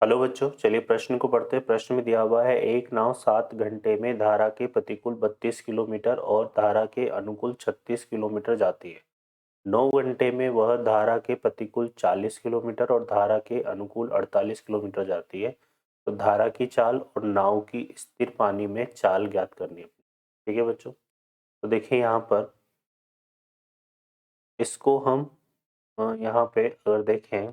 Hello बच्चों, चलिए प्रश्न को पढ़ते हैं। प्रश्न में दिया हुआ है एक नाव 7 घंटे में धारा के प्रतिकूल 32 किलोमीटर और धारा के अनुकूल 36 किलोमीटर जाती है। 9 घंटे में वह धारा के प्रतिकूल 40 किलोमीटर और धारा के अनुकूल 48 किलोमीटर जाती है। तो धारा की चाल और नाव की स्थिर पानी में चाल ज्ञात करनी है। ठीक है बच्चों, तो देखिए यहाँ पर इसको हम यहाँ पे अगर देखें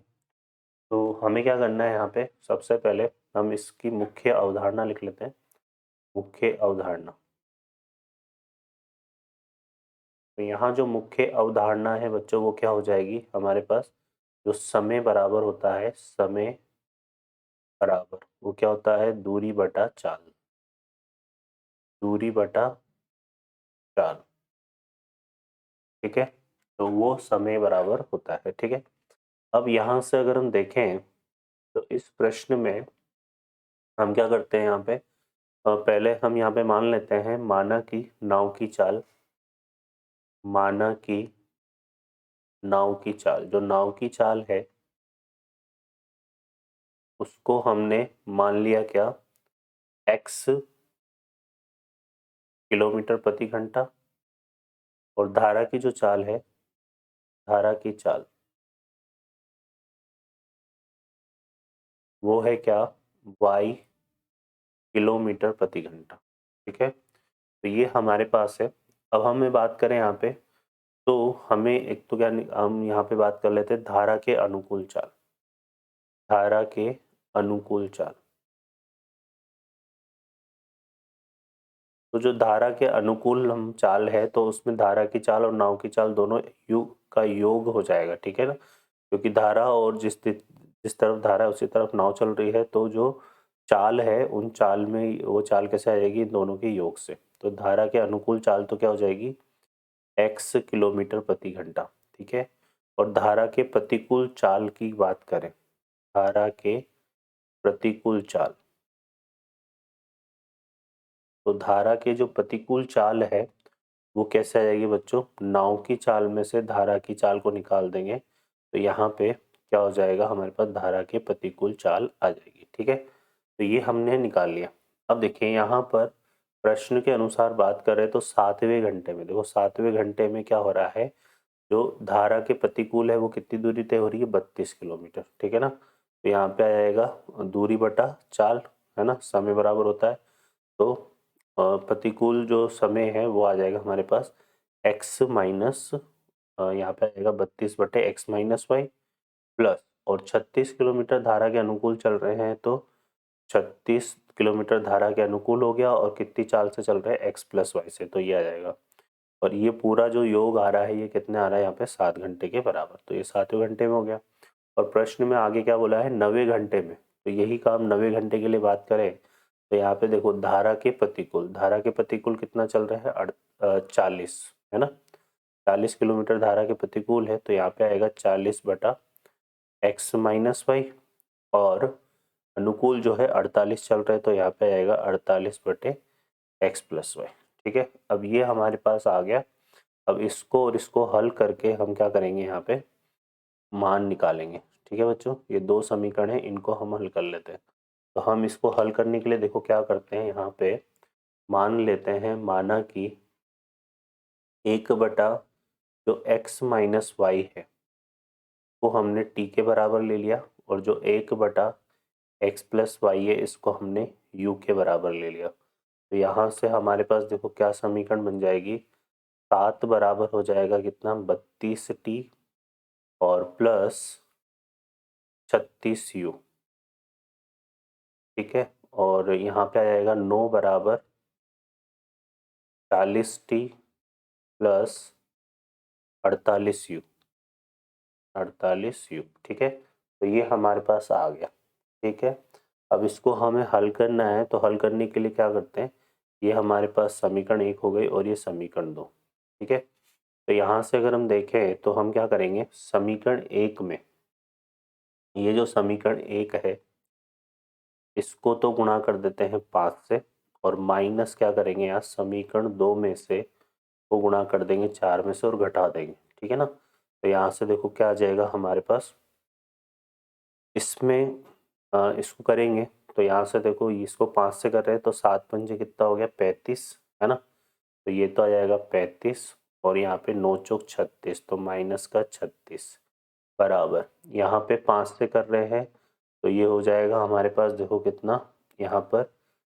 तो हमें क्या करना है। यहाँ पे सबसे पहले हम इसकी मुख्य अवधारणा लिख लेते हैं। मुख्य अवधारणा, तो यहाँ जो मुख्य अवधारणा है बच्चों वो क्या हो जाएगी हमारे पास। जो समय बराबर होता है, समय बराबर वो क्या होता है, दूरी बटा चाल। दूरी बटा चाल, ठीक है। तो वो समय बराबर होता है, ठीक है। अब यहाँ से अगर हम देखें तो इस प्रश्न में हम क्या करते हैं। यहाँ पे पहले हम यहाँ पे मान लेते हैं माना कि नाव की चाल, माना कि नाव की चाल, जो नाव की चाल है उसको हमने मान लिया क्या, x किलोमीटर प्रति घंटा, और धारा की जो चाल है, धारा की चाल वो है क्या, y किलोमीटर प्रति घंटा, ठीक है। तो ये हमारे पास है। अब हमें बात करें यहाँ पे, तो हमें एक तो क्या हम यहाँ पे बात कर लेते हैं धारा के अनुकूल चाल। धारा के अनुकूल चाल, तो जो धारा के अनुकूल हम चाल है तो उसमें धारा की चाल और नाव की चाल दोनों का योग हो जाएगा, ठीक है ना। क्योंकि धारा और जिस तरफ धारा है उसी तरफ नाव चल रही है, तो जो चाल है उन चाल में वो चाल कैसे आ जाएगी, इन दोनों के योग से। तो धारा के अनुकूल चाल तो क्या हो जाएगी, x किलोमीटर प्रति घंटा, ठीक है। और धारा के प्रतिकूल चाल की बात करें, धारा के प्रतिकूल चाल, तो धारा के जो प्रतिकूल चाल है वो कैसे आ जाएगी बच्चों, नाव की चाल में से धारा की चाल को निकाल देंगे तो यहाँ पे क्या हो जाएगा, हमारे पास धारा के प्रतिकूल चाल आ जाएगी, ठीक है। तो ये हमने निकाल लिया। अब देखिए यहाँ पर प्रश्न के अनुसार बात करें तो 7वें घंटे में, देखो 7वें घंटे में क्या हो रहा है, जो धारा के प्रतिकूल है वो कितनी दूरी तय हो रही है, 32 किलोमीटर, ठीक है ना। तो यहाँ पे आ जाएगा दूरी बटा चाल, है ना, समय बराबर होता है। तो प्रतिकूल जो समय है वो आ जाएगा हमारे पास x माइनस, यहाँ पे आएगा 32/x-y प्लस, और 36 किलोमीटर धारा के अनुकूल चल रहे हैं तो 36 किलोमीटर धारा के अनुकूल हो गया, और कितनी चाल से चल रहे हैं, x प्लस वाई से, तो ये आ जाएगा। और ये पूरा जो योग आ रहा है ये कितने आ रहा है यहाँ पे, 7 घंटे के बराबर। तो ये 7वें घंटे में हो गया। और प्रश्न में आगे क्या बोला है, 9वें घंटे में। तो यही काम 9वें घंटे के लिए बात करें तो यहाँ पे देखो धारा के प्रतिकूल, धारा के प्रतिकूल कितना चल रहा है, 40, है ना। 40 किलोमीटर धारा के प्रतिकूल है तो यहाँ पे आएगा 40/x-y, और अनुकूल जो है 48 चल रहा है तो यहाँ पे आएगा 48/x+y, ठीक है। अब ये हमारे पास आ गया। अब इसको और इसको हल करके हम क्या करेंगे, यहाँ पे मान निकालेंगे, ठीक है बच्चों। ये दो समीकरण हैं, इनको हम हल कर लेते हैं। तो हम इसको हल करने के लिए देखो क्या करते हैं, यहाँ पे मान लेते हैं, माना कि 1 बटा जो x माइनस वाई है वो हमने t के बराबर ले लिया, और जो 1 बटा x प्लस वाई है इसको हमने u के बराबर ले लिया। तो यहाँ से हमारे पास देखो क्या समीकरण बन जाएगी, 7 बराबर हो जाएगा कितना, 32t और प्लस 36u, ठीक है। और यहाँ पे आ जाएगा 9 बराबर 40t प्लस 48u, 48u, ठीक है। तो ये हमारे पास आ गया, ठीक है। अब इसको हमें हल करना है, तो हल करने के लिए क्या करते हैं, ये हमारे पास समीकरण 1 हो गई और ये समीकरण 2, ठीक है। तो यहाँ से अगर हम देखें तो हम क्या करेंगे, समीकरण 1 में ये जो समीकरण 1 है इसको तो गुणा कर देते हैं 5 से, और माइनस क्या करेंगे, यहाँ समीकरण 2 में से वो गुणा कर देंगे 4 में से और घटा देंगे, ठीक है ना। तो यहाँ से देखो क्या आ जाएगा हमारे पास, इसमें इसको करेंगे तो यहाँ से देखो इसको 5 से कर रहे हैं तो 7 पंजे कितना हो गया 35, है ना। तो ये तो आ जाएगा 35 और यहाँ पे 9 चौक 36 तो माइनस का 36 बराबर यहाँ पे 5 से कर रहे हैं तो ये हो जाएगा हमारे पास देखो कितना यहाँ पर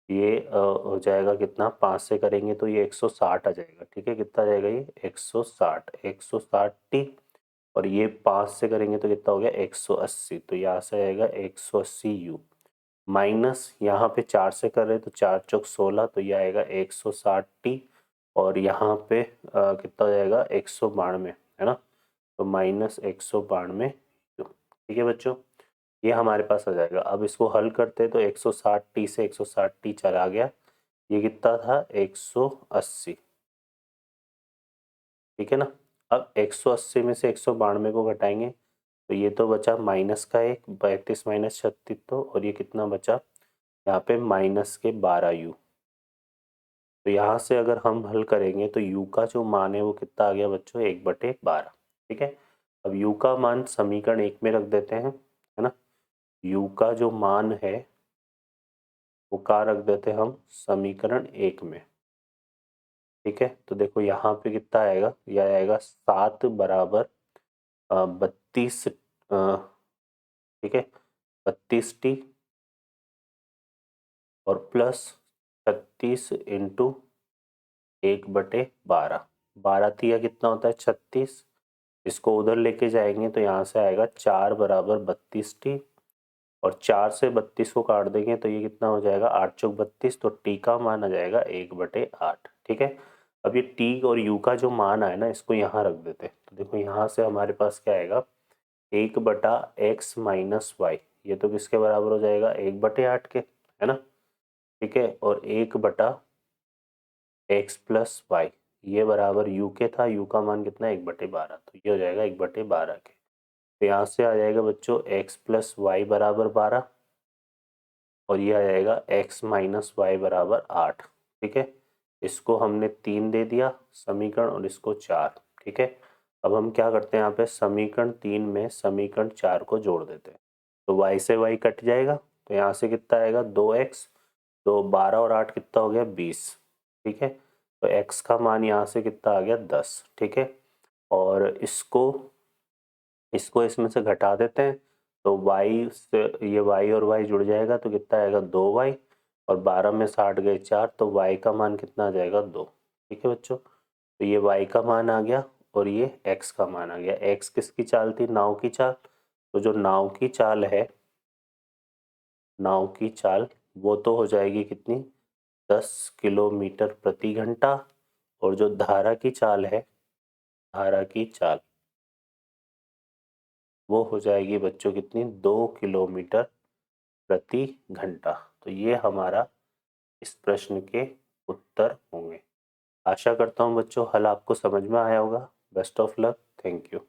ये हो जाएगा कितना 5 से करेंगे तो ये 160 आ जाएगा। ठीक है, कितना आ जाएगा ये 160 160 टी और ये 5 से करेंगे तो कितना हो गया 180 तो यहाँ से आएगा 180 यू माइनस यहाँ पे 4 से कर रहे हैं तो 4 चौक 16 तो ये आएगा 160 टी और यहाँ पे कितना हो जाएगा 192, है ना। तो माइनस 192 यू। ठीक है बच्चों, ये हमारे पास आ जाएगा। अब इसको हल करते हैं तो 160 टी से 160 टी चला गया, ये कितना था 180। ठीक है ना। अब 180 में से 192 को घटाएंगे तो ये तो बचा माइनस का 1 32 माइनस 36 तो और ये कितना बचा यहाँ पे माइनस के 12 यू। तो यहाँ से अगर हम हल करेंगे तो u का जो मान है वो कितना आ गया बच्चों 1/12। ठीक है, अब u का मान समीकरण 1 में रख देते हैं, है ना। u का जो मान है वो कहाँ रख देते हैं हम समीकरण 1 में। ठीक है, तो देखो यहाँ पे कितना आएगा, यह आएगा 7 बराबर 32, ठीक है 32 टी और प्लस 36 इंटू 1/12। 12 तिया कितना होता है 36, इसको उधर लेके जाएंगे तो यहाँ से आएगा 4 बराबर 32 टी और 4 से 32 को काट देंगे तो ये कितना हो जाएगा 8 चौक 32 तो टी का मान आ जाएगा 1/8। ठीक है, अब ये टी और यू का जो मान आया ना इसको यहाँ रख देते हैं तो देखो यहाँ से हमारे पास क्या आएगा 1/x माइनस वाई, ये तो किसके बराबर हो जाएगा 1/8 के, है ना। ठीक है, और 1/x प्लस वाई ये बराबर u के था, u का मान कितना 1/12 तो ये हो जाएगा 1/12 के। तो यहाँ से आ जाएगा बच्चों x प्लस वाई बराबर 12 और ये आ जाएगा x माइनस वाई बराबर 8। ठीक है, इसको हमने 3 दे दिया समीकरण और इसको 4। ठीक है, अब हम क्या करते हैं यहाँ पे समीकरण 3 में समीकरण 4 को जोड़ देते हैं तो y से y कट जाएगा तो यहाँ से कितना आएगा 2x तो 12 और 8 कितना हो गया 20। ठीक है, तो x का मान यहाँ से कितना आ गया 10। ठीक है, और इसको इसको इसमें से घटा देते हैं तो y से ये y और y जुड़ जाएगा तो कितना आएगा 2y और 12 में 60 गए 4 तो y का मान कितना आ जाएगा 2। ठीक है बच्चों, तो ये y का मान आ गया और ये x का मान आ गया। x किसकी चाल थी नाव की चाल, तो जो नाव की चाल है नाव की चाल वो तो हो जाएगी कितनी 10 किलोमीटर प्रति घंटा और जो धारा की चाल है धारा की चाल वो हो जाएगी बच्चों कितनी 2 किलोमीटर प्रति घंटा। तो ये हमारा इस प्रश्न के उत्तर होंगे। आशा करता हूँ बच्चों हल आपको समझ में आया होगा। Best of luck, thank you.